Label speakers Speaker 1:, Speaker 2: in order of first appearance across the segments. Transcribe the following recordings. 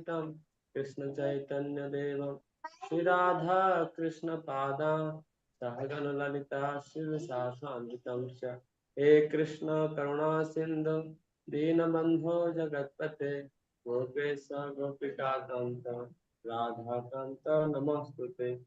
Speaker 1: Advaitam Krishna Chaitanya Devam Shri Radha Krishna Pada Sahagana Lalita Shiva Sasanvitam Sha He Krishna Karuna Sindhu Dinabandho Jagatpate Gopesa Gopika Kanta Radha Kanta Namostute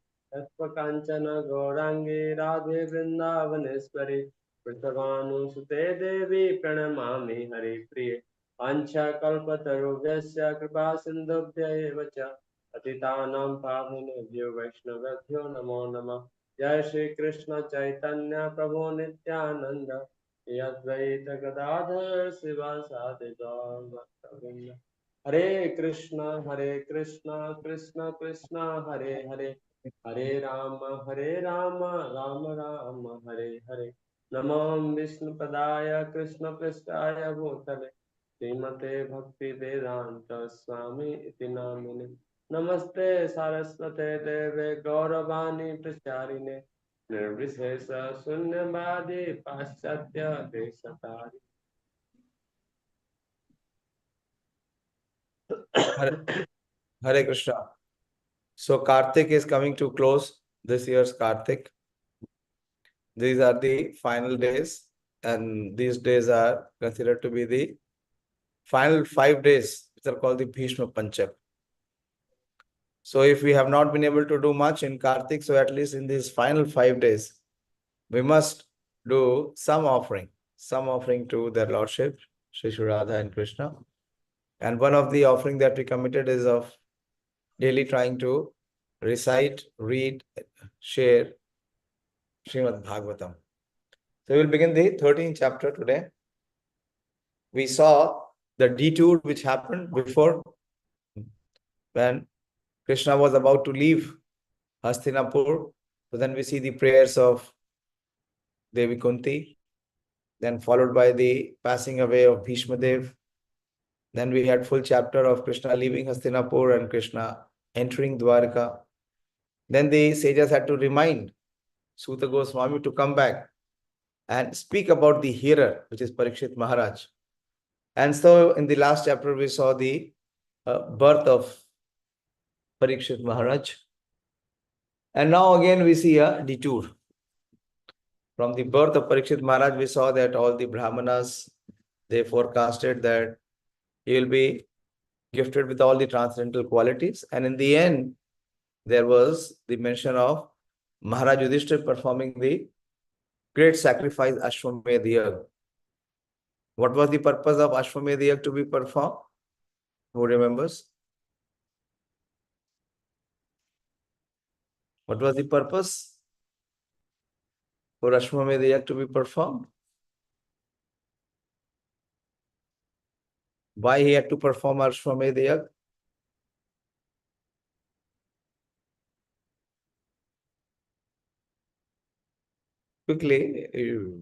Speaker 1: Kancana Gaurangi Radhe Vrindavaneshwari Prithavanusuते Devi Pranamami Hari Priye Panchakalpatarubhyasya Kripa Sindhubhya Eva Cha Patitanam Pavanebhyo Vaishnavabhyo Namo Namah Jai Shri Krishna Chaitanya Prabhu Nityananda Shri Advaita Gadadhar Sivasadi Gauravinda Hare Krishna Krishna Krishna Hare Hare Hare Rama Rama Rama Hare Hare Namam Vishnu Padaya Krishna Prestaya Bhutale Srimate Bhakti Vedanta Swami Iti Namine Namaste Saraswate Deve Gauravani Pracharine Nirvishesa Sunyavadi Paschatya Deshatari.
Speaker 2: Hare Krishna. So Kartik is coming to close, this year's Kartik. These are the final days, and these days are considered to be the final 5 days, which are called the Bhishma Panchak. So if we have not been able to do much in Kartik, so at least in these final 5 days, we must do some offering to their Lordship, Shri Radha and Krishna. And one of the offering that we committed is of daily trying to recite, read, share Srimad Bhagavatam. So we will begin the 13th chapter today. We saw the detour which happened before when Krishna was about to leave Hastinapur. So then we see the prayers of Devi Kunti, then followed by the passing away of Bhishma Dev. Then we had full chapter of Krishna leaving Hastinapur and Krishna entering Dwarka. Then the sages had to remind Suta Goswami to come back and speak about the hearer, which is Parikshit Maharaj. And so in the last chapter, we saw the birth of Parikshit Maharaj. And now again we see a detour. From the birth of Parikshit Maharaj, we saw that all the Brahmanas, they forecasted that he will be gifted with all the transcendental qualities. And in the end, there was the mention of Maharaj Yudhishthira performing the great sacrifice Ashwamedh Yagna. What was the purpose of Ashwamedh Yagna to be performed? Who remembers? What was the purpose for Ashwamedh Yagna to be performed? Why he had to perform Ashwamedh Yagna? Quickly,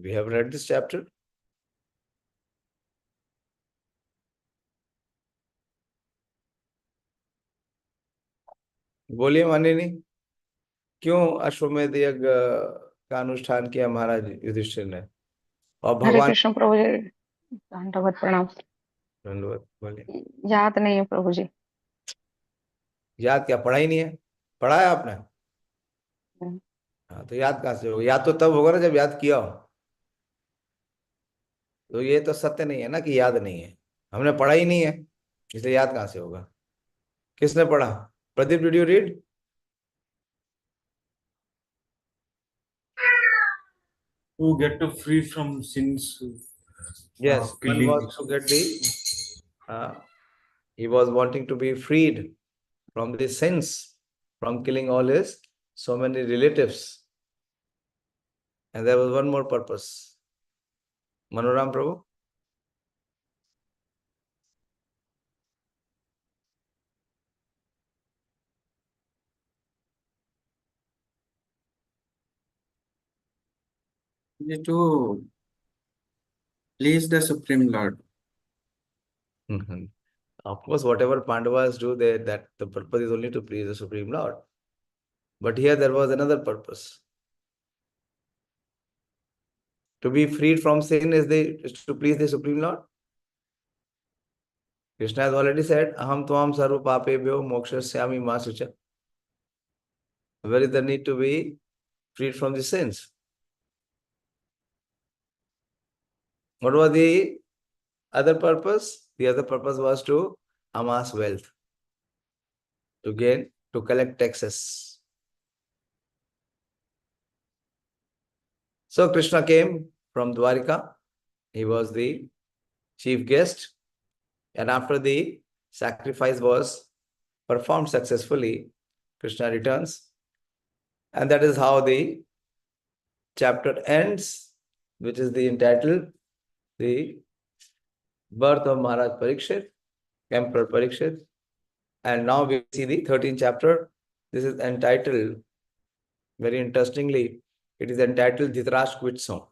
Speaker 2: we have read this chapter. बोलिए मानिनी, क्यों अश्वमेध यज्ञ का अनुष्ठान किया महाराज युधिष्ठिर ने? और
Speaker 3: हरे
Speaker 2: भगवान
Speaker 3: कृष्ण प्रभु जी, दंडवत प्रणाम।
Speaker 2: धन्यवाद। बोलिए।
Speaker 3: याद नहीं है प्रभु जी।
Speaker 2: याद क्या, पढ़ा ही नहीं है? पढ़ा है आपने? हाँ, तो याद कहाँ से होगा? याद तो तब होगा ना जब याद किया हो। तो ये तो सत्य नहीं है ना कि याद नहीं है, हमने पढ़ा ही नहीं है, इसलिए याद कहाँ से होगा? किसने पढ़ा? Pradeep, did you read?
Speaker 4: To get free from sins.
Speaker 2: Yes, one was to get he was wanting to be freed from the sins, from killing all his so many relatives. And there was one more purpose. Manoram Prabhu?
Speaker 5: To please the Supreme Lord.
Speaker 2: Of course, whatever Pandavas do, that the purpose is only to please the Supreme Lord. But here there was another purpose. To be freed from sin is to please the Supreme Lord. Krishna has already said, Aham tvam sarva papebhyo mokshasyami ma sucha. Where is the need to be freed from the sins? What was the other purpose? The other purpose was to amass wealth, to gain, to collect taxes. So Krishna came from Dwarika. He was the chief guest. And after the sacrifice was performed successfully, Krishna returns. And that is how the chapter ends, which is the entitled The Birth of Maharaj Parikshit, Emperor Parikshit. And now we see the 13th chapter. This is entitled, very interestingly, it is entitled Dhritarashtra Quits Home.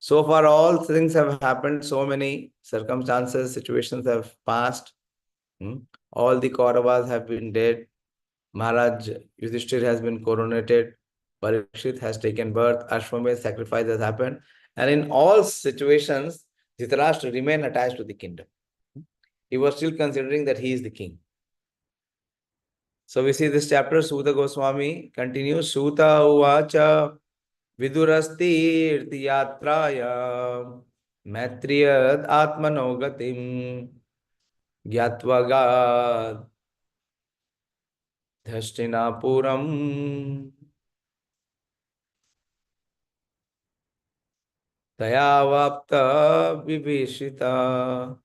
Speaker 2: So far, all things have happened, so many circumstances, situations have passed. All the Kauravas have been dead. Maharaj Yudhishthir has been coronated. Parikshit has taken birth. Ashwamedh sacrifice has happened. And in all situations, Dhritarashtra remained attached to the kingdom. He was still considering that he is the king. So we see this chapter, Suta Goswami continues, Suta uvacha vidurasti irtiyatraya maitriyad atmanogatim gyatvaga dhastinapuram tayavapta vibhishita.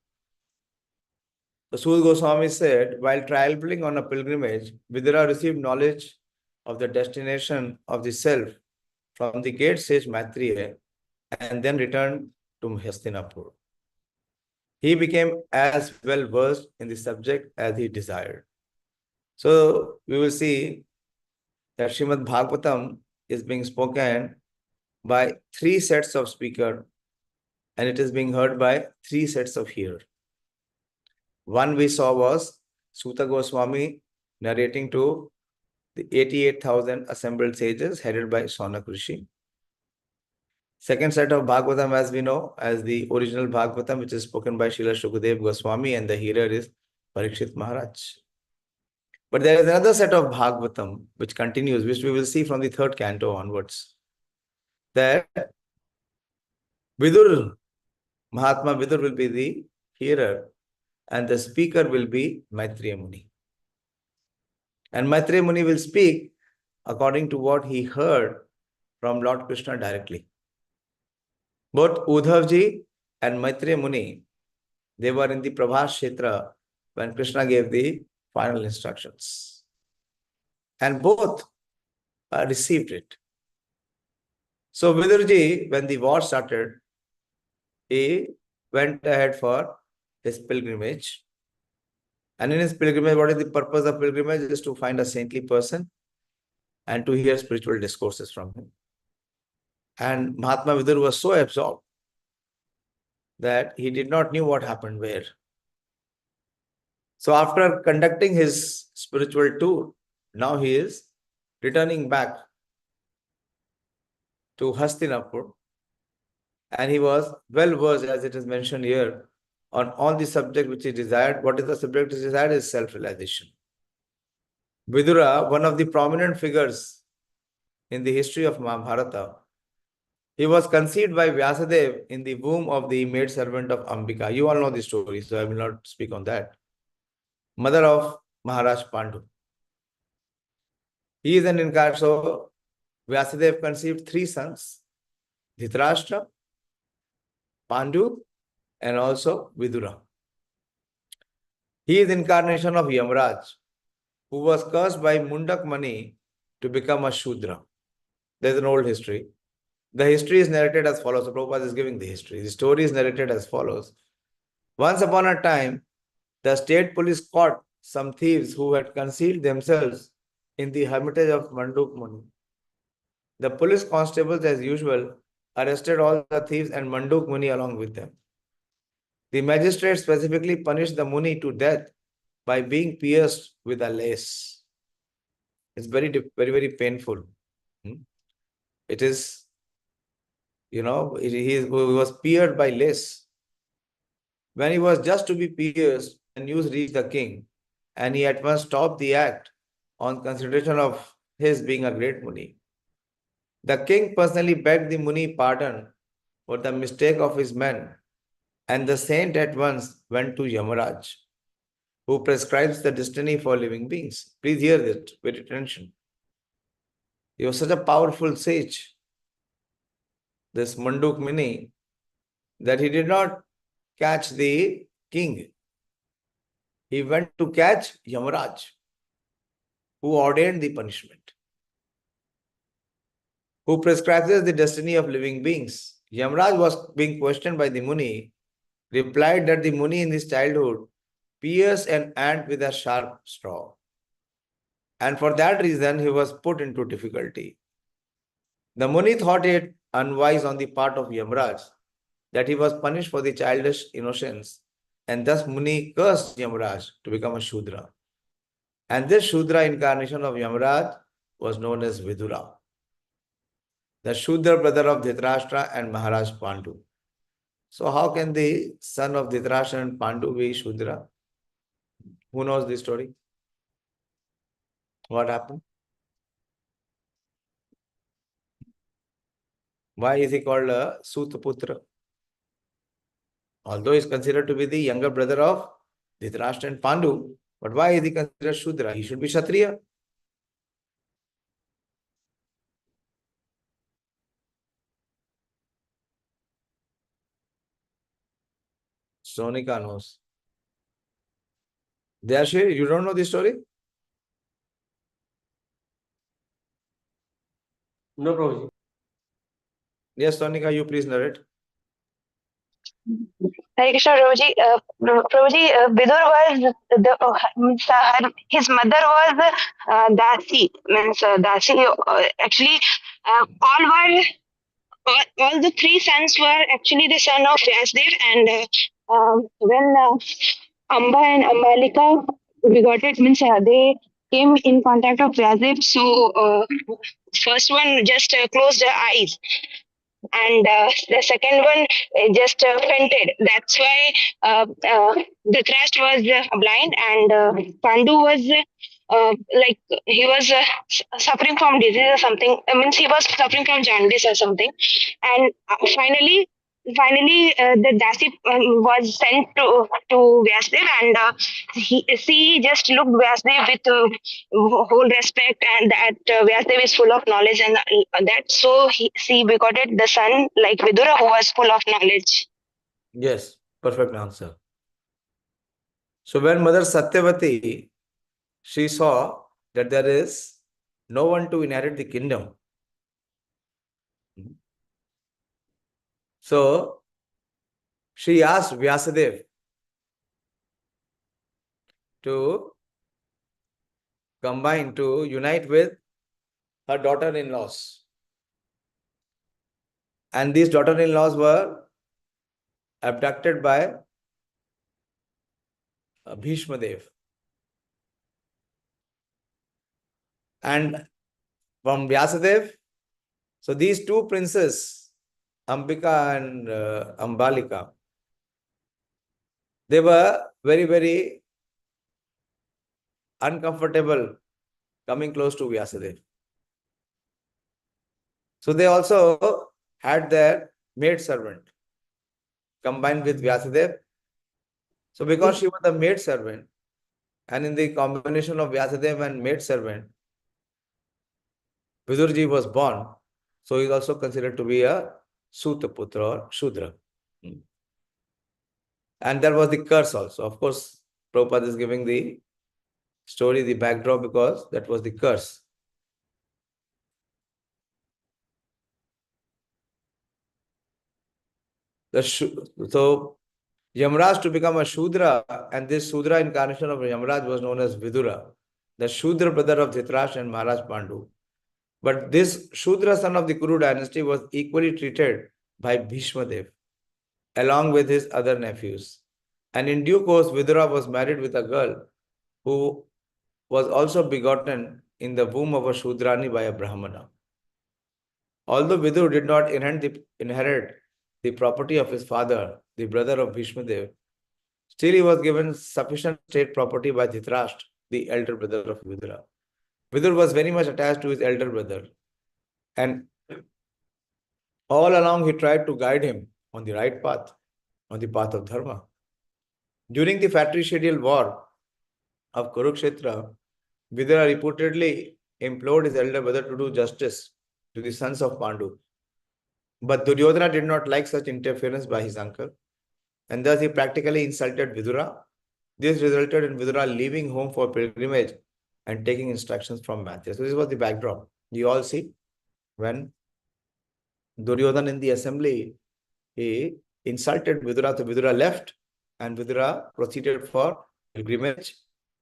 Speaker 2: The Suta Goswami said, while traveling on a pilgrimage, Vidura received knowledge of the destination of the self from the great sage Maitreya and then returned to Hastinapur. He became as well versed in the subject as he desired. So we will see that Srimad Bhagavatam is being spoken by 3 sets of speakers and it is being heard by 3 sets of hearers. One we saw was Suta Goswami narrating to the 88,000 assembled sages headed by Shaunak Rishi. Second set of Bhagavatam, as we know, as the original Bhagavatam, which is spoken by Srila Shukadev Goswami, and the hearer is Parikshit Maharaj. But there is another set of Bhagavatam which continues, which we will see from the 3rd canto onwards. That Vidur, Mahatma Vidur will be the hearer and the speaker will be Maitreya Muni. And Maitreya Muni will speak according to what he heard from Lord Krishna directly. Both Uddhavji and Maitreya Muni, they were in the Prabhas Kshetra when Krishna gave the final instructions. And both received it. So Vidurji, when the war started, he went ahead for his pilgrimage. And in his pilgrimage, what is the purpose of pilgrimage? Is to find a saintly person and to hear spiritual discourses from him. And Mahatma Vidur was so absorbed that he did not know what happened where. So after conducting his spiritual tour, now he is returning back to Hastinapur. And he was well versed, as it is mentioned here, on all the subject which he desired. What is the subject he desired is self-realization. Vidura, one of the prominent figures in the history of Mahabharata, he was conceived by Vyasadeva in the womb of the maidservant of Ambika. You all know the story, so I will not speak on that. Mother of Maharaj Pandu. He is an incarnate. So Vyasadeva conceived 3 sons, Dhritarashtra, Pandu, and also Vidura. He is incarnation of Yamraj, who was cursed by Mundak Mani to become a Shudra. There is an old history. The history is narrated as follows. So Prabhupada is giving the history. The story is narrated as follows. Once upon a time, the state police caught some thieves who had concealed themselves in the hermitage of Manduk Muni. The police constables, as usual, arrested all the thieves and Manduk Muni along with them. The magistrate specifically punished the Muni to death by being pierced with a lace. It's very, very painful. It is, he was pierced by lace. When he was just to be pierced, the news reached the king, and he at once stopped the act on consideration of his being a great Muni. The king personally begged the Muni pardon for the mistake of his men, and the saint at once went to Yamaraj, who prescribes the destiny for living beings. Please hear this with attention. He was such a powerful sage, this Manduk Muni, that he did not catch the king. He went to catch Yamaraj, who ordained the punishment, who prescribes the destiny of living beings. Yamaraj was being questioned by the Muni, replied that the Muni in his childhood pierced an ant with a sharp straw. And for that reason, he was put into difficulty. The Muni thought it unwise on the part of Yamaraj that he was punished for the childish innocence, and thus Muni cursed Yamaraj to become a Shudra. And this Shudra incarnation of Yamaraj was known as Vidura, the Shudra brother of Dhritarashtra and Maharaj Pandu. So how can the son of Dhritarashtra and Pandu be Shudra? Who knows the story? What happened? Why is he called a Sutaputra? Although he is considered to be the younger brother of Dhritarashtra and Pandu, but why is he considered Shudra? He should be Kshatriya. Sonika knows. Dayashi, you don't know the story?
Speaker 1: No, Prabhuji.
Speaker 2: Yes, Sonika, you please narrate.
Speaker 3: Hare Krishna, Prabhuji. Prabhuji, Vidur was his mother was Dasi. Means Dasi. Actually, all the three sons were actually the son of Vyasdev, and when Amba and Ambalika got it, means they came in contact with Vyasdev. So first one just closed her eyes, and the second one just fainted. That's why Dhritarashtra was blind, and Pandu was like he was suffering from disease or something. Means he was suffering from jaundice or something, and finally the Dasi was sent to Vyasdev, and she just looked Vyasdev with whole respect, and that Vyasdev is full of knowledge, and that so she begotten the son like Vidura, who was full of knowledge.
Speaker 2: Yes, perfect answer. So when Mother Satyavati, she saw that there is no one to inherit the kingdom. So she asked Vyasadeva to combine, to unite with her daughter-in-laws. And these daughter-in-laws were abducted by Bhishma Dev. And from Vyasadeva, so these two princes, Ambika and Ambalika, they were very, very uncomfortable coming close to Vyasadeva. So they also had their maid servant combined with Vyasadeva. So because she was the maid servant, and in the combination of Vyasadeva and maid servant, Vidurji was born. So he is also considered to be a Sutaputra or Shudra. And there was the curse also. Of course, Prabhupada is giving the story, the backdrop, because that was the curse. So Yamaraj to become a Shudra, and this Shudra incarnation of Yamaraj was known as Vidura, the Shudra brother of Dhritarashtra and Maharaj Pandu. But this Shudra son of the Kuru dynasty was equally treated by Bhishma Dev, along with his other nephews. And in due course, Vidura was married with a girl who was also begotten in the womb of a Shudrani by a Brahmana. Although Vidur did not inherit the property of his father, the brother of Bhishma Dev, Still, he was given sufficient state property by Dhritarashtra, the elder brother of Vidura. Vidur was very much attached to his elder brother, and all along he tried to guide him on the right path, on the path of dharma. During the fratricidal war of Kurukshetra, Vidura reportedly implored his elder brother to do justice to the sons of Pandu. But Duryodhana did not like such interference by his uncle, and thus he practically insulted Vidura. This resulted in Vidura leaving home for pilgrimage and taking instructions from Mathya. So this was the backdrop. You all see, when Duryodhana in the assembly, he insulted Vidura, so Vidura left, and Vidura proceeded for pilgrimage.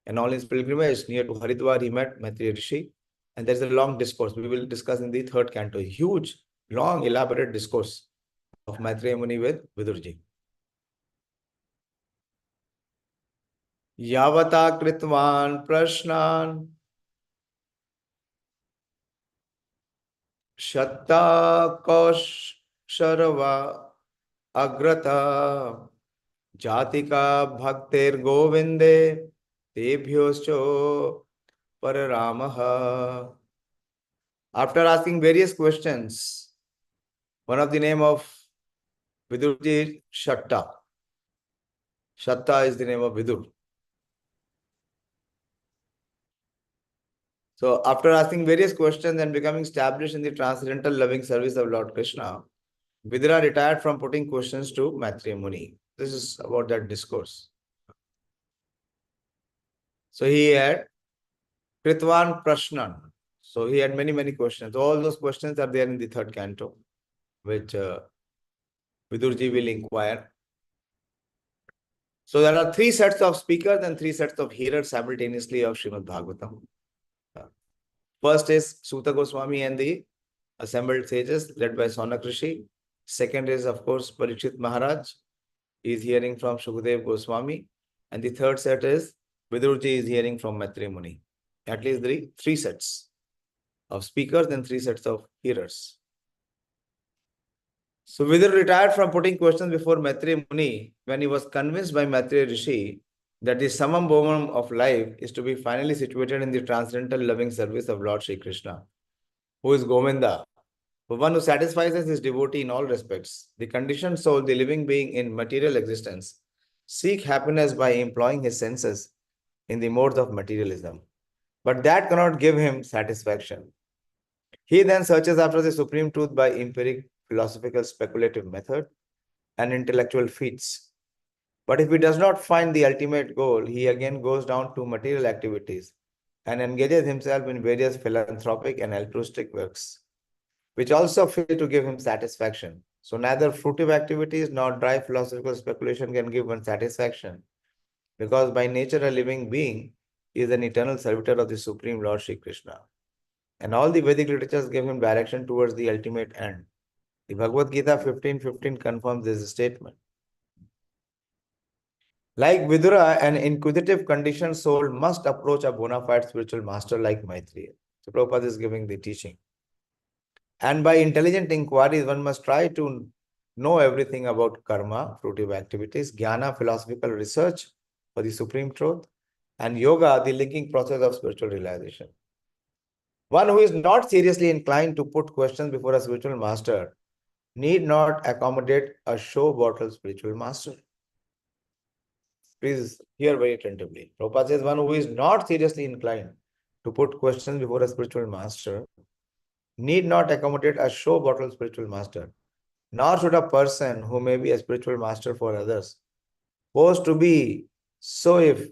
Speaker 2: And on his pilgrimage near to Haridwar, he met Maitreya Rishi. And there's a long discourse. We will discuss in the third canto. Huge, long, elaborate discourse of Maitreya Muni with Vidurji. Yavata kritvan prashnan shatta kosh sharva agrata jatika bhaktir govinde tebhyoscho pararamaha. After asking various questions, one of the name of Vidurji is Shatta. Shatta is the name of Vidur. So after asking various questions and becoming established in the transcendental loving service of Lord Krishna, Vidura retired from putting questions to Maitreya Muni. This is about that discourse. So he had Kritvan Prashnan. So he had many questions. All those questions are there in the third canto, which Vidurji will inquire. So there are 3 sets of speakers and 3 sets of hearers simultaneously of Srimad Bhagavatam. First is Suta Goswami and the assembled sages led by Saunak Rishi. Second is, of course, Parikshit Maharaj. He is hearing from Shukadev Goswami. And the third set is Vidurji is hearing from Maitreya Muni. At least 3 sets of speakers and 3 sets of hearers. So Vidur retired from putting questions before Maitreya Muni when he was convinced by Maitreya Rishi that the summum bonum of life is to be finally situated in the transcendental loving service of Lord Shri Krishna, who is Govinda, the one who satisfies his devotee in all respects. The conditioned soul, the living being in material existence, seek happiness by employing his senses in the modes of materialism. But that cannot give him satisfaction. He then searches after the supreme truth by empiric, philosophical, speculative method and intellectual feats. But if he does not find the ultimate goal, he again goes down to material activities and engages himself in various philanthropic and altruistic works, which also fail to give him satisfaction. So neither fruitive activities nor dry philosophical speculation can give one satisfaction, because by nature a living being is an eternal servitor of the Supreme Lord Shri Krishna. And all the Vedic literatures give him direction towards the ultimate end. The Bhagavad Gita 15:15 confirms this statement. Like Vidura, an inquisitive conditioned soul must approach a bona fide spiritual master like Maitreya. So Prabhupada is giving the teaching. And by intelligent inquiries, one must try to know everything about karma, fruitive activities, jnana, philosophical research for the supreme truth, and yoga, the linking process of spiritual realization. One who is not seriously inclined to put questions before a spiritual master need not accommodate a show bottle spiritual master. Please hear very attentively. Prabhupada says one who is not seriously inclined to put questions before a spiritual master need not accommodate a show bottle spiritual master, nor should a person who may be a spiritual master for others pose to be so if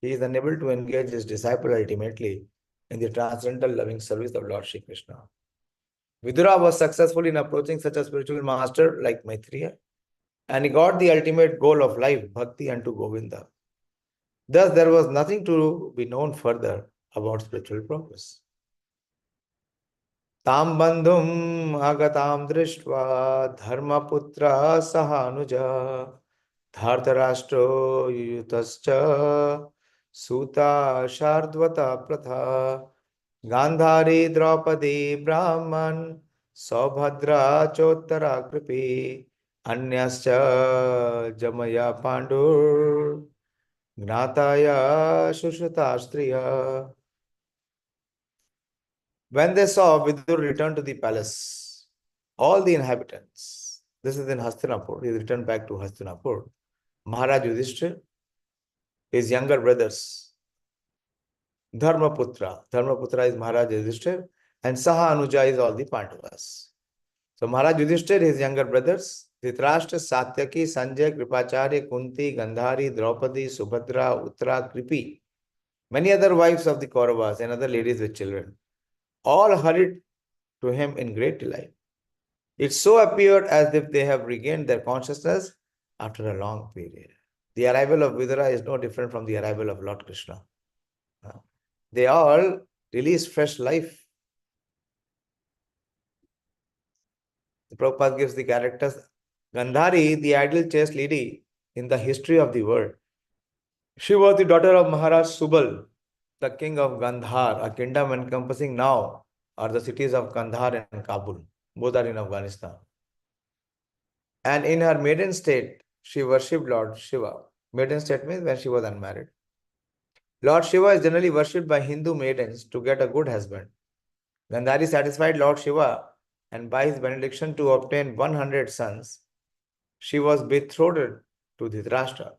Speaker 2: he is unable to engage his disciple ultimately in the transcendental loving service of Lord Shri Krishna. Vidura was successful in approaching such a spiritual master like Maitreya, and he got the ultimate goal of life, bhakti unto Govinda. Thus, there was nothing to be known further about spiritual progress. Tam bandhum agatam drishtva dharmaputra sahanuja dhartarashtra yutascha suta shardvata pratha Gandhari Draupadi Brahman Saubhadra Chottara Kripi Anyascha Jamaya Pandur Gnataya Shushrutastriya. When they saw Vidur return to the palace, all the inhabitants, this is in Hastinapur, he returned back to Hastinapur. Maharaj Yudhishthir, his younger brothers, Dharmaputra is Maharaj Yudhishthir, and Saha Anuja is all the Pandavas. So Maharaj Yudhishthir, his younger brothers, Dhritarashtra, Satyaki, Sanjay, Kripacharya, Kunti, Gandhari, Draupadi, Subhadra, Uttara, Kripi, many other wives of the Kauravas and other ladies with children, all hurried to him in great delight. It so appeared as if they have regained their consciousness after a long period. The arrival of Vidura is no different from the arrival of Lord Krishna. They all release fresh life. The Prabhupada gives the characters. Gandhari, the ideal chaste lady in the history of the world. She was the daughter of Maharaj Subal, the king of Gandhar, a kingdom encompassing now are the cities of Kandahar and Kabul. Both are in Afghanistan. And in her maiden state, she worshipped Lord Shiva. Maiden state means when she was unmarried. Lord Shiva is generally worshipped by Hindu maidens to get a good husband. Gandhari satisfied Lord Shiva, and by his benediction to obtain 100 sons, she was betrothed to Dhritarashtra,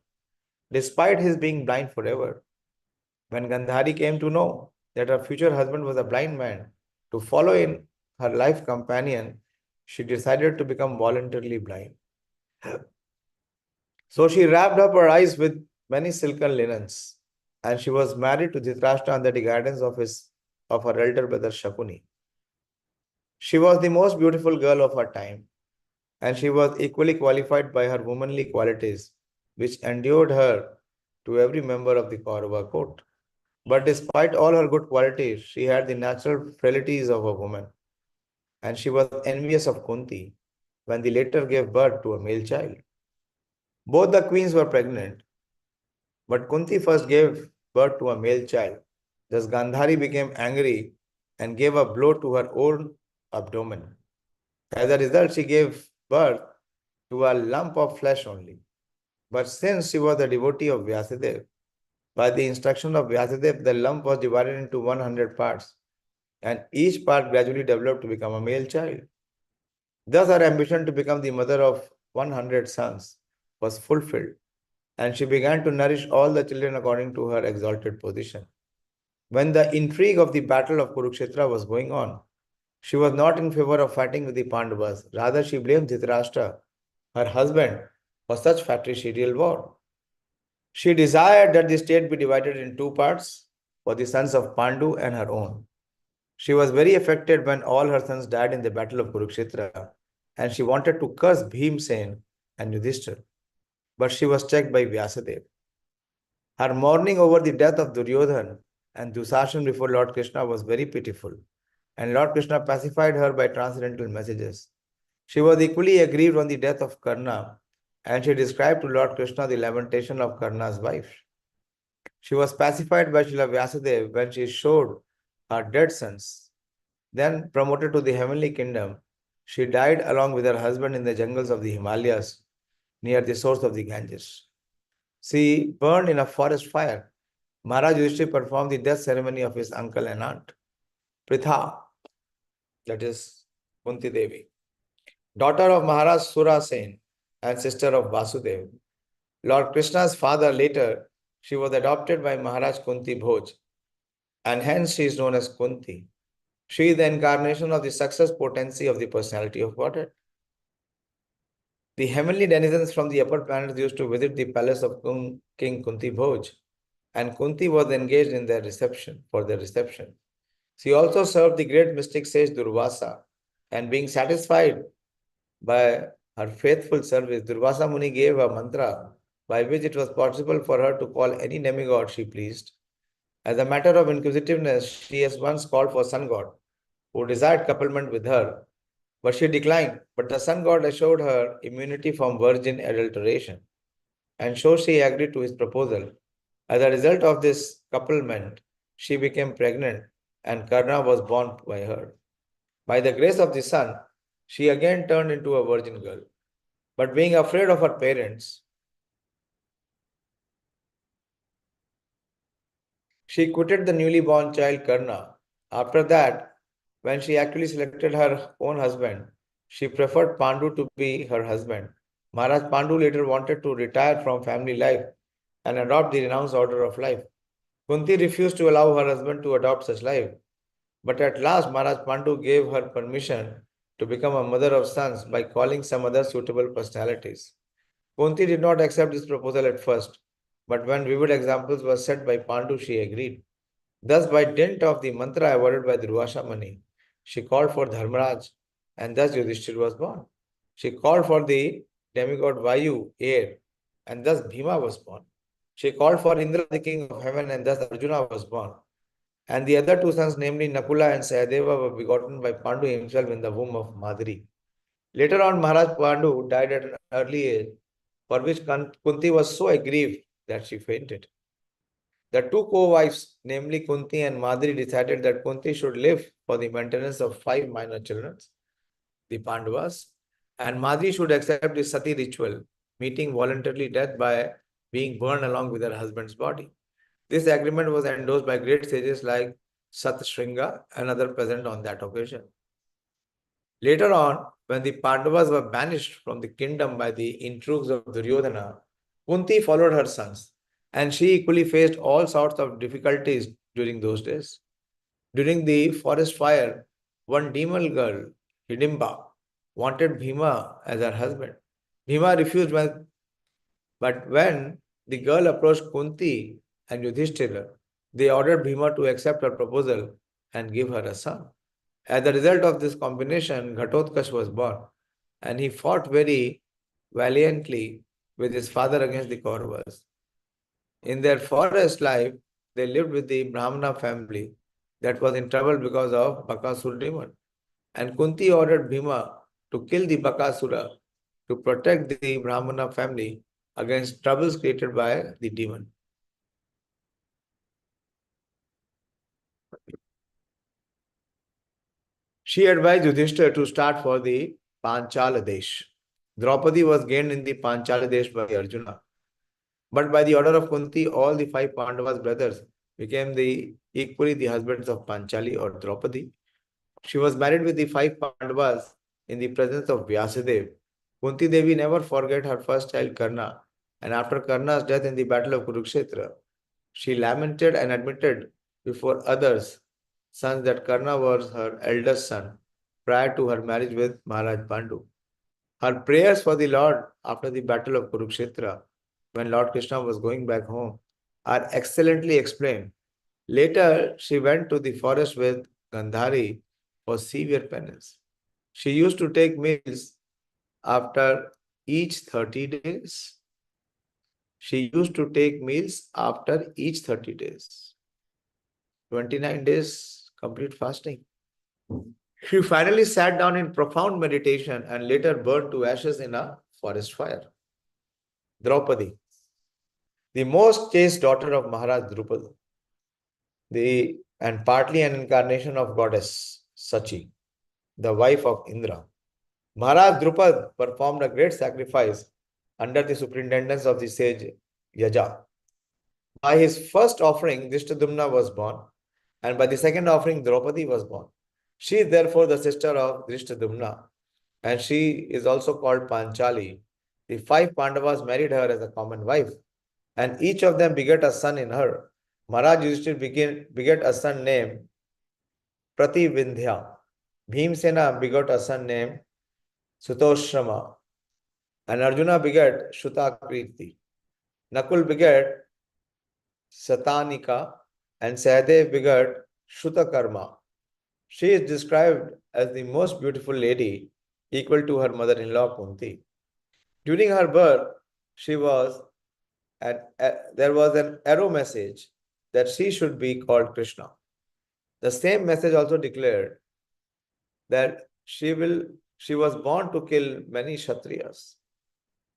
Speaker 2: despite his being blind forever. When Gandhari came to know that her future husband was a blind man, to follow in her life companion, she decided to become voluntarily blind. So she wrapped up her eyes with many silken linens, and she was married to Dhritarashtra under the guidance of her elder brother Shakuni. She was the most beautiful girl of her time, and she was equally qualified by her womanly qualities, which endeared her to every member of the Kaurava court. But despite all her good qualities, she had the natural frailties of a woman, and she was envious of Kunti when the latter gave birth to a male child. Both the queens were pregnant, but Kunti first gave birth to a male child. Thus Gandhari became angry and gave a blow to her own abdomen. As a result, she gave birth to a lump of flesh only. But since she was a devotee of Vyasadeva, by the instruction of Vyasadeva, the lump was divided into 100 parts, and each part gradually developed to become a male child. Thus, her ambition to become the mother of 100 sons was fulfilled, and she began to nourish all the children according to her exalted position. When the intrigue of the battle of Kurukshetra was going on, she was not in favor of fighting with the Pandavas. Rather, she blamed Dhritarashtra, her husband, for such fratricidal war. She desired that the state be divided in two parts for the sons of Pandu and her own. She was very affected when all her sons died in the battle of Kurukshetra, and she wanted to curse Bhimsen and Yudhishthira. But she was checked by Vyasadeva. Her mourning over the death of Duryodhan and Dusashan before Lord Krishna was very pitiful, and Lord Krishna pacified her by transcendental messages. She was equally aggrieved on the death of Karna, and she described to Lord Krishna the lamentation of Karna's wife. She was pacified by Srila Vyasadeva when she showed her dead sons. Then promoted to the heavenly kingdom, she died along with her husband in the jungles of the Himalayas near the source of the Ganges. She burned in a forest fire. Maharaj Yudhishthira performed the death ceremony of his uncle and aunt, Pritha, that is Kunti Devi, daughter of Maharaj Surasen and sister of Vasudeva. Lord Krishna's father later, she was adopted by Maharaj Kunti Bhoj, and hence she is known as Kunti. She is the incarnation of the success potency of the personality of Godhead. The heavenly denizens from the upper planets used to visit the palace of King Kunti Bhoj, and Kunti was engaged in their reception. She also served the great mystic sage Durvasa, and being satisfied by her faithful service, Durvasa Muni gave a mantra by which it was possible for her to call any demigod she pleased. As a matter of inquisitiveness, she has once called for sun god, who desired couplement with her, but she declined. But the sun god assured her immunity from virgin adulteration, and so she agreed to his proposal. As a result of this couplement, she became pregnant, and Karna was born by her. By the grace of the sun, she again turned into a virgin girl. But being afraid of her parents, she quitted the newly born child Karna. After that, when she actually selected her own husband, she preferred Pandu to be her husband. Maharaj Pandu later wanted to retire from family life and adopt the renounced order of life. Kunti refused to allow her husband to adopt such life. But at last, Maharaj Pandu gave her permission to become a mother of sons by calling some other suitable personalities. Kunti did not accept this proposal at first, but when vivid examples were set by Pandu, she agreed. Thus, by dint of the mantra avoided by Durvasha Muni, she called for Dharmaraj, and thus Yudhishthir was born. She called for the demigod Vayu, air, and thus Bhima was born. She called for Indra, the king of heaven, and thus Arjuna was born. And the other two sons, namely Nakula and Sahadeva, were begotten by Pandu himself in the womb of Madri. Later on, Maharaj Pandu died at an early age, for which Kunti was so aggrieved that she fainted. The two co-wives, namely Kunti and Madri, decided that Kunti should live for the maintenance of 5 minor children, the Pandavas, and Madri should accept the sati ritual, meeting voluntarily death by being burned along with her husband's body. This agreement was endorsed by great sages like Satshringa and others present on that occasion. Later on, when the Pandavas were banished from the kingdom by the intrigues of Duryodhana, Kunti followed her sons, and she equally faced all sorts of difficulties during those days. During the forest fire, one demon girl, Hidimba, wanted Bhima as her husband. Bhima refused, but when the girl approached Kunti and Yudhishthira, they ordered Bhima to accept her proposal and give her a son. As a result of this combination, Ghatotkacha was born, and he fought very valiantly with his father against the Kauravas. In their forest life, they lived with the Brahmana family that was in trouble because of Bakasura demon. And Kunti ordered Bhima to kill the Bakasura to protect the Brahmana family against troubles created by the demon. She advised Yudhishthira to start for the Panchala Desh. Draupadi was gained in the Panchala Desh by Arjuna. But by the order of Kunti, all the 5 Pandavas' brothers became equally the husbands of Panchali or Draupadi. She was married with the 5 Pandavas in the presence of Vyasadeva. Kunti Devi never forgot her first child Karna, and after Karna's death in the battle of Kurukshetra, she lamented and admitted before others' sons that Karna was her eldest son prior to her marriage with Maharaj Pandu. Her prayers for the Lord after the battle of Kurukshetra, when Lord Krishna was going back home, are excellently explained. Later, she went to the forest with Gandhari for severe penance. She used to take meals after each 30 days. She used to take meals after each 30 days. 29 days complete fasting. She finally sat down in profound meditation and later burned to ashes in a forest fire. Draupadi, the most chaste daughter of Maharaj Drupad, and partly an incarnation of goddess Sachi, the wife of Indra. Maharaj Drupad performed a great sacrifice under the superintendence of the sage Yaja. By his first offering, Drishtadumna was born, and by the second offering, Draupadi was born. She is therefore the sister of Drishtadumna, and she is also called Panchali. The 5 Pandavas married her as a common wife, and each of them begat a son in her. Maharaj Yudhishthira begat a son named Prativindhya. Bhimsena begot a son named Sutoshrama, and Arjuna begat Shutakriti. Nakul begat Satanika, and Sahadev begat Shutakarma. She is described as the most beautiful lady, equal to her mother-in-law Kunti. During her birth, there was an arrow message that she should be called Krishna. The same message also declared that she was born to kill many Kshatriyas.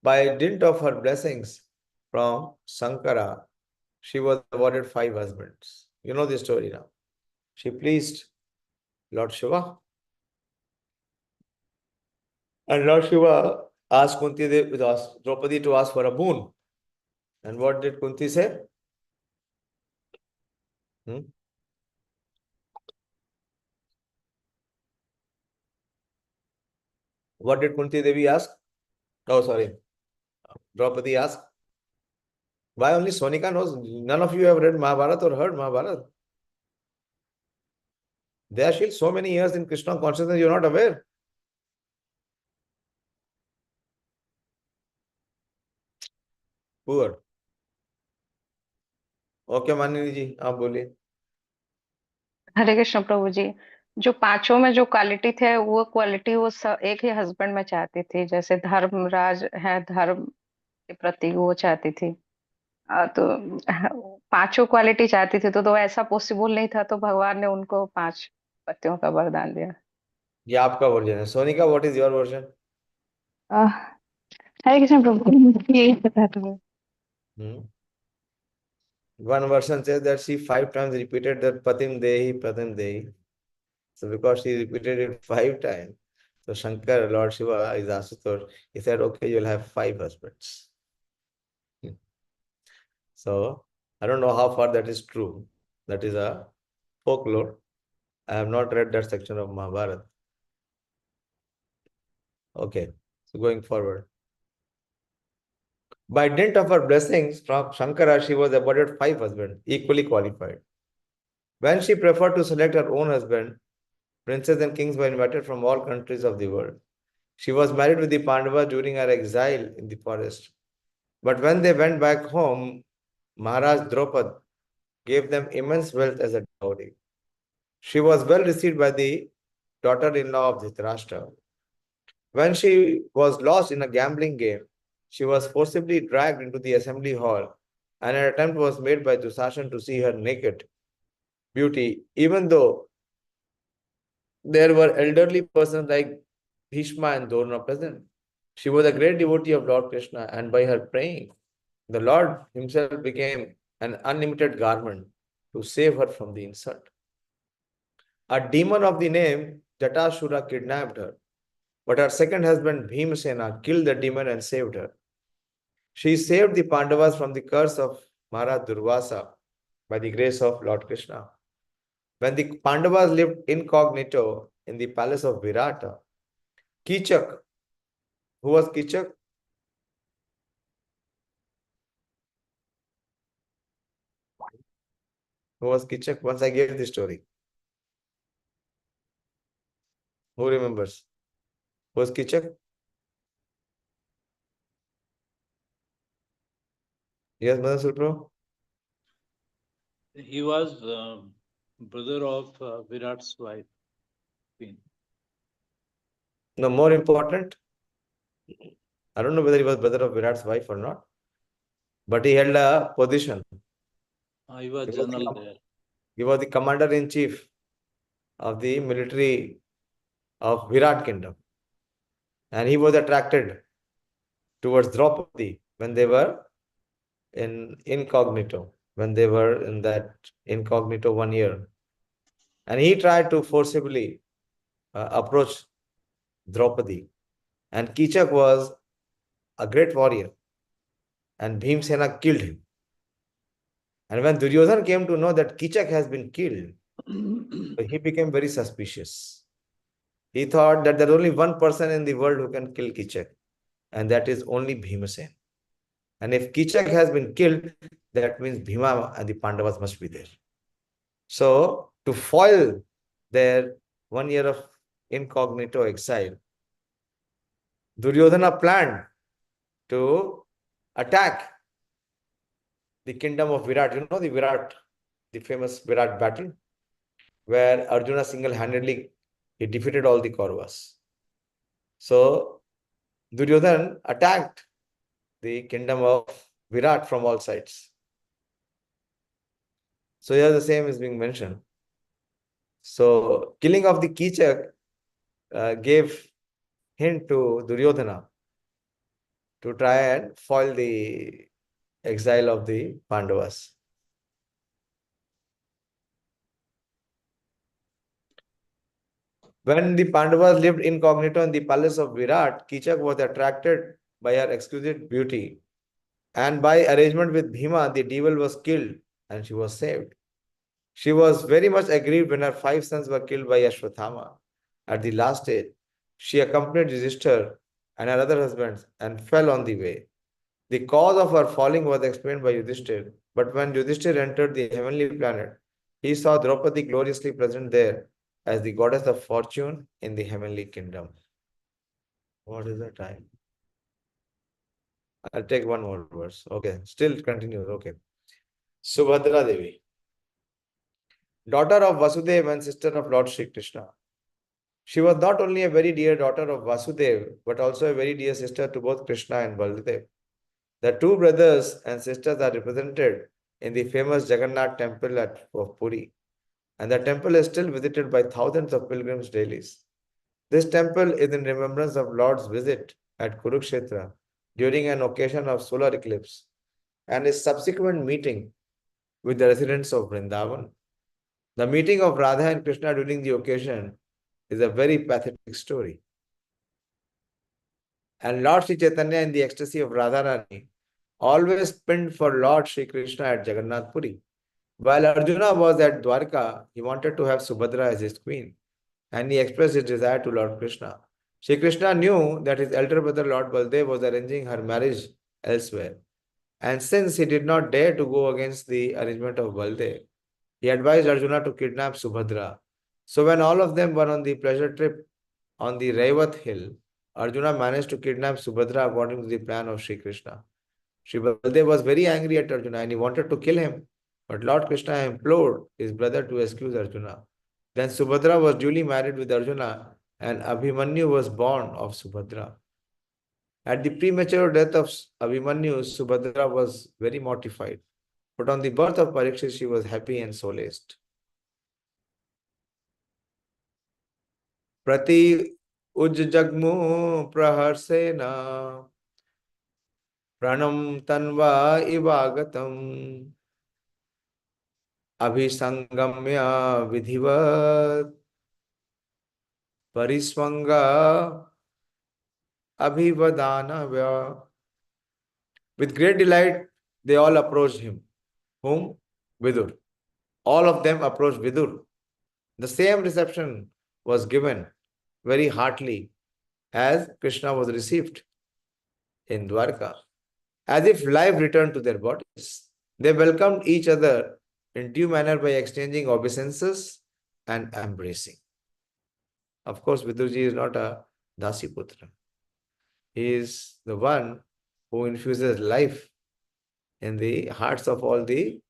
Speaker 2: By dint of her blessings from Sankara, she was awarded 5 husbands. You know the story now. She pleased Lord Shiva. And Lord Shiva asked Draupadi to ask for a boon. And what did Kunti say? What did Kunti Devi ask? Oh, sorry. Draupadi asked. Why only Sonika knows? None of you have read Mahabharata or heard Mahabharata. They are still so many years in Krishna consciousness, you're not aware. Poor. Okay, मानिनी जी आप बोलिए.
Speaker 6: हरे कृष्ण प्रभु जी। जो पांचों में जो quality थे वो quality वो एक ही हस्बैंड में चाहती थी, जैसे धर्मराज है, धर्म के प्रति वो चाहती थी। तो पांचों क्वालिटी चाहती थी, तो ऐसा पॉसिबल नहीं था, तो भगवान ने उनको 5 पतियों का वरदान दिया।
Speaker 2: ये आपका वर्जन है. Sonika, what is your version?
Speaker 3: Hare Krishna प्रभु, मुझे यही पता था।
Speaker 2: One version says that she 5 times repeated that Patim Dehi, Patim Dehi. So because she repeated it 5 times, so Shankar, Lord Shiva, is Asutosh, he said, okay, you'll have 5 husbands. So I don't know how far that is true. That is a folklore. I have not read that section of Mahabharata. Okay, so going forward. By dint of her blessings from Shankara, she was awarded 5 husbands, equally qualified. When she preferred to select her own husband, princes and kings were invited from all countries of the world. She was married with the Pandavas during her exile in the forest. But when they went back home, Maharaj Draupad gave them immense wealth as a dowry. She was well received by the daughter-in-law of Dhritarashtra. When she was lost in a gambling game, she was forcibly dragged into the assembly hall, and an attempt was made by Dushasan to see her naked beauty, even though there were elderly persons like Bhishma and Drona present. She was a great devotee of Lord Krishna, and by her praying, the Lord himself became an unlimited garment to save her from the insult. A demon of the name Jatashura kidnapped her, but her second husband Bhimsena killed the demon and saved her. She saved the Pandavas from the curse of Maharaj Durvasa by the grace of Lord Krishna. When the Pandavas lived incognito in the palace of Virata, Kichak, who was Kichak? Who was Kichak? Once I gave the story. Who remembers? Who was Kichak? Yes, Mother Sulpro?
Speaker 7: He was brother of Virat's wife, Queen.
Speaker 2: No, more important. I don't know whether he was brother of Virat's wife or not, but he held a position.
Speaker 7: He was general there.
Speaker 2: He was the commander-in-chief of the military of Virat kingdom. And he was attracted towards Draupadi when they were in incognito, when they were in that incognito 1 year. And he tried to forcibly approach Draupadi. And Kichak was a great warrior. And Bhimsena killed him. And when Duryodhana came to know that Kichak has been killed, he became very suspicious. He thought that there is only one person in the world who can kill Kichak, and that is only Bhimasen. And if Kichak has been killed, that means Bhima and the Pandavas must be there. So, to foil their 1 year of incognito exile, Duryodhana planned to attack the kingdom of Virat. You know the Virat, the famous Virat battle, where Arjuna single-handedly he defeated all the Kauravas. So Duryodhana attacked the kingdom of Virat from all sides. So here the same is being mentioned. So killing of the Kichak gave hint to Duryodhana to try and foil the exile of the Pandavas. When the Pandavas lived incognito in the palace of Virat, Kichak was attracted by her exquisite beauty. And by arrangement with Bhima, the devil was killed and she was saved. She was very much aggrieved when her 5 sons were killed by Ashwathama. At the last stage, she accompanied Yudhishthir and her other husbands and fell on the way. The cause of her falling was explained by Yudhishthir, but when Yudhishthir entered the heavenly planet, he saw Draupadi gloriously present there as the goddess of fortune in the heavenly kingdom. What is the time? I'll take one more verse. Okay, still continues. Okay. Subhadra Devi, daughter of Vasudeva and sister of Lord Shri Krishna. She was not only a very dear daughter of Vasudeva, but also a very dear sister to both Krishna and Baldev. The two brothers and sisters are represented in the famous Jagannath temple of Puri, and the temple is still visited by thousands of pilgrims daily. This temple is in remembrance of Lord's visit at Kurukshetra during an occasion of solar eclipse and his subsequent meeting with the residents of Vrindavan. The meeting of Radha and Krishna during the occasion is a very pathetic story. And Lord Sri Chaitanya, in the ecstasy of Radharani, always pinned for Lord Sri Krishna at Jagannath Puri. While Arjuna was at Dwarka, he wanted to have Subhadra as his queen, and he expressed his desire to Lord Krishna. Sri Krishna knew that his elder brother Lord Baldev was arranging her marriage elsewhere, and since he did not dare to go against the arrangement of Baldev, he advised Arjuna to kidnap Subhadra. So when all of them were on the pleasure trip on the Raivat hill, Arjuna managed to kidnap Subhadra according to the plan of Sri Krishna. Sri Baldev was very angry at Arjuna and he wanted to kill him, but Lord Krishna implored his brother to excuse Arjuna. Then Subhadra was duly married with Arjuna and Abhimanyu was born of Subhadra. At the premature death of Abhimanyu, Subhadra was very mortified. But on the birth of Parikshit, she was happy and solaced. Prati Ujjagmu Praharsena Pranam Tanva Ivagatam Abhisangamya Vidhivat Pariswanga Abhivadana. With great delight, they all approached him. Whom? Vidur. All of them approached Vidur. The same reception was given very heartily as Krishna was received in Dwarka. As if life returned to their bodies. They welcomed each other in due manner by exchanging obeisances and embracing. Of course, Vidurji is not a Dasiputra. He is the one who infuses life in the hearts of all the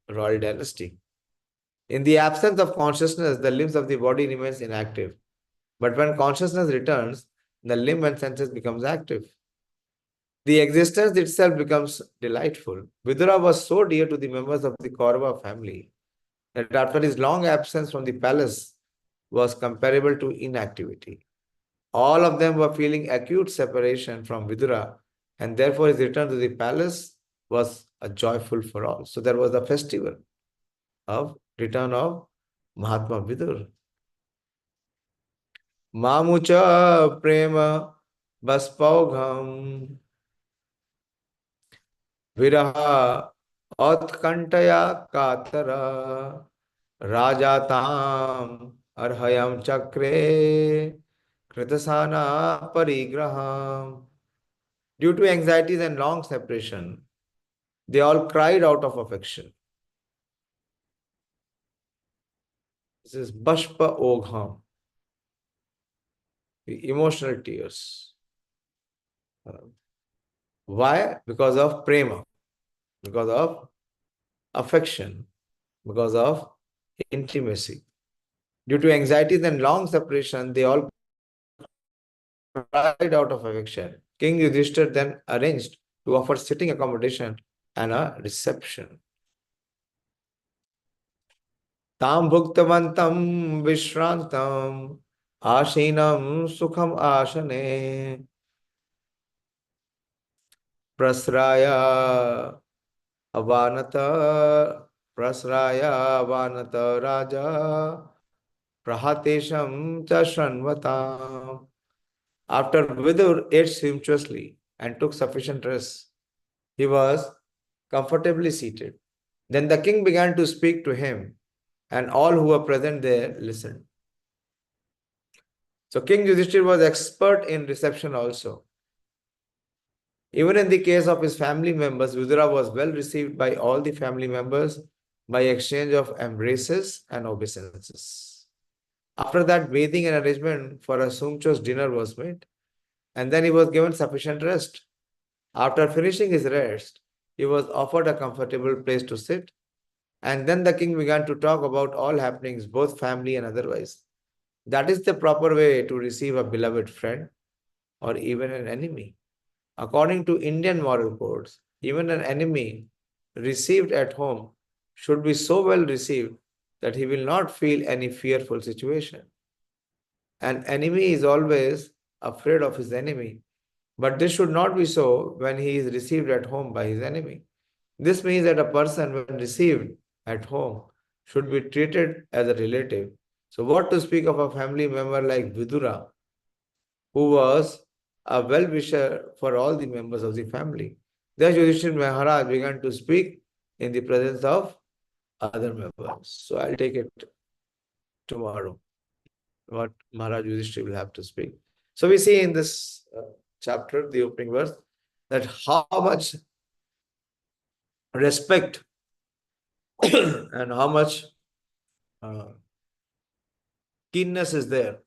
Speaker 2: royal dynasty. In the absence of consciousness, the limbs of the body remains inactive. But when consciousness returns, the limb and senses becomes active. The existence itself becomes delightful. Vidura was so dear to the members of the Kaurava family that after his long absence from the palace was comparable to inactivity. All of them were feeling acute separation from Vidura, and therefore his return to the palace was a joyful for all. So there was a festival of return of Mahatma Vidur. Mamucha prema baspaugham viraha utkantaya katara rajatam arhayam chakre kritasana parigraham. Due to anxieties and long separation, they all cried out of affection. This is Bashpa Ogham, the emotional tears. Why? Because of prema, because of affection, because of intimacy. Due to anxieties and long separation, they all cried out of affection. King Yudhishthir then arranged to offer sitting accommodation and a reception. Tam bhuktavantam vishrantam ashinam sukham ashane prasraya avanata raja prahatesham cha shranvatam. After Vidur ate sumptuously and took sufficient rest, he was comfortably seated. Then the king began to speak to him, and all who were present there listened. So King Yudhishthir was expert in reception also. Even in the case of his family members, Vidura was well received by all the family members by exchange of embraces and obeisances. After that, bathing and arrangement for a sumptuous dinner was made, and then he was given sufficient rest. After finishing his rest, he was offered a comfortable place to sit, and then the king began to talk about all happenings, both family and otherwise. That is the proper way to receive a beloved friend or even an enemy. According to Indian moral codes, even an enemy received at home should be so well received that he will not feel any fearful situation. An enemy is always afraid of his enemy, but this should not be so when he is received at home by his enemy. This means that a person, when received at home, should be treated as a relative. So, what to speak of a family member like Vidura, who was a well-wisher for all the members of the family. Then Yudhishthir Maharaj began to speak in the presence of other members. So I'll take it tomorrow, what Maharaj Yudhishthir will have to speak. So we see in this chapter, the opening verse, that how much respect and how much keenness is there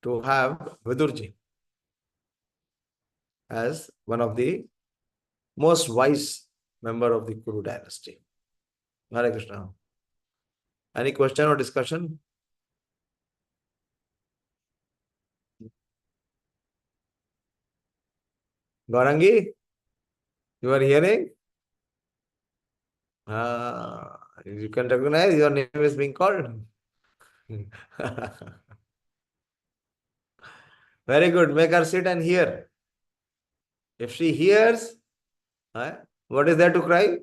Speaker 2: to have Vidurji as one of the most wise member of the Kuru dynasty. Hare Krishna. Any question or discussion? Gaurangi, you are hearing? You can recognize your name is being called. Very good. Make her sit and hear. If she hears, what is there to cry?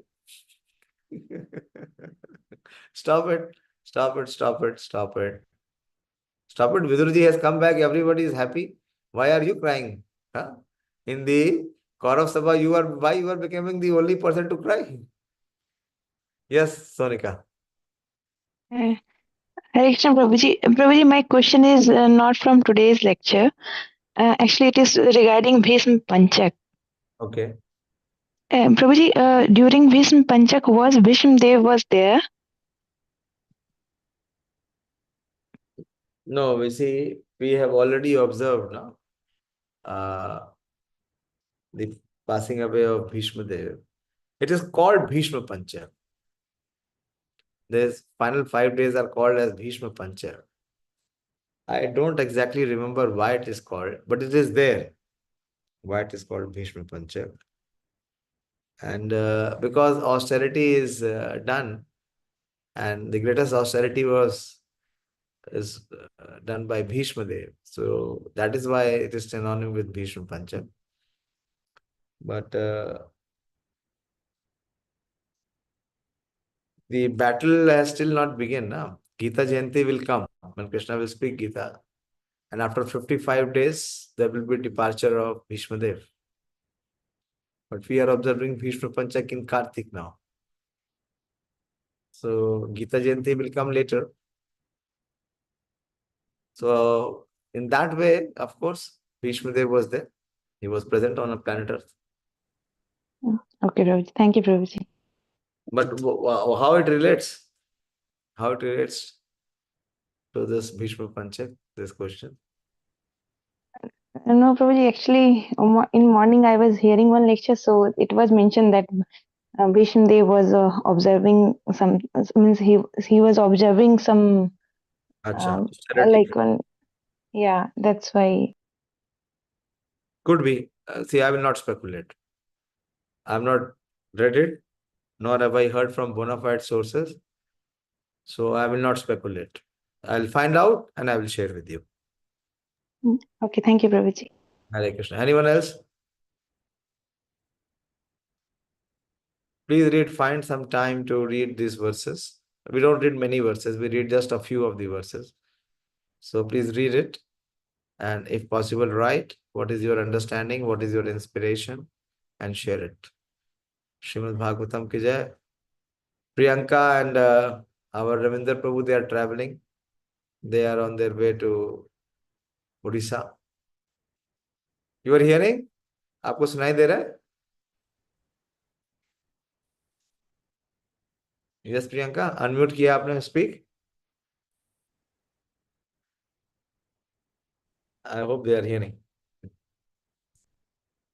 Speaker 2: Stop it. Stop it. Stop it. Stop it. Stop it. Vidurji has come back. Everybody is happy. Why are you crying? Huh? In the Kaurav Sabha, why you are becoming the only person to cry? Yes, Sonika.
Speaker 3: Hare Krishna Prabhuji. Prabhuji, my question is not from today's lecture. Actually, it is regarding Bhisma Panchak.
Speaker 2: Okay.
Speaker 3: Prabhuji, during Bhisma Panchak, was Bhishma Dev was there?
Speaker 2: No, we have already observed now the passing away of Bhishma Dev. It is called Bhishma Pancha. These final 5 days are called as Bhishma Pancha. I don't exactly remember why it is called, but it is there. Why it is called Bhishma Pancha. And because austerity is done, and the greatest austerity is done by Bhishma Dev. So that is why it is synonymous with Bhishma Pancha. But the battle has still not begun now. Gita Jayanti will come when Krishna will speak Gita. And after 55 days, there will be departure of Bhishma Dev. But we are observing Bhishma Panchak in Kartik now. So Gita Jayanti will come later. So in that way, of course, Bhishma Dev was there. He was present on a planet Earth.
Speaker 3: Okay, Prabhuji. Thank you, Prabhuji.
Speaker 2: But how it relates? How it relates to this Bhishma Panchak, this question?
Speaker 3: No, Prabhuji, actually, in morning I was hearing one lecture, so it was mentioned that Bhishma Dev was observing some, means he was observing some,
Speaker 2: Acha,
Speaker 3: like one, yeah, that's why.
Speaker 2: could be. See, I will not speculate. I have not read it, nor have I heard from bona fide sources. So I will not speculate. I'll find out and I will share with you.
Speaker 3: Okay, thank you, Prabhuji.
Speaker 2: Hare Krishna. Anyone else? Please find some time to read these verses. We don't read many verses, we read just a few of the verses. So please read it, and if possible, write what is your understanding, what is your inspiration, and share it. Srimad Bhagavatam ki jai. Priyanka and our Ravinder Prabhu, they are traveling. They are on their way to Odisha. You are hearing? आपको सुनाई दे रहा है? Yes, Priyanka, unmute किया आपने, speak. I hope they are hearing.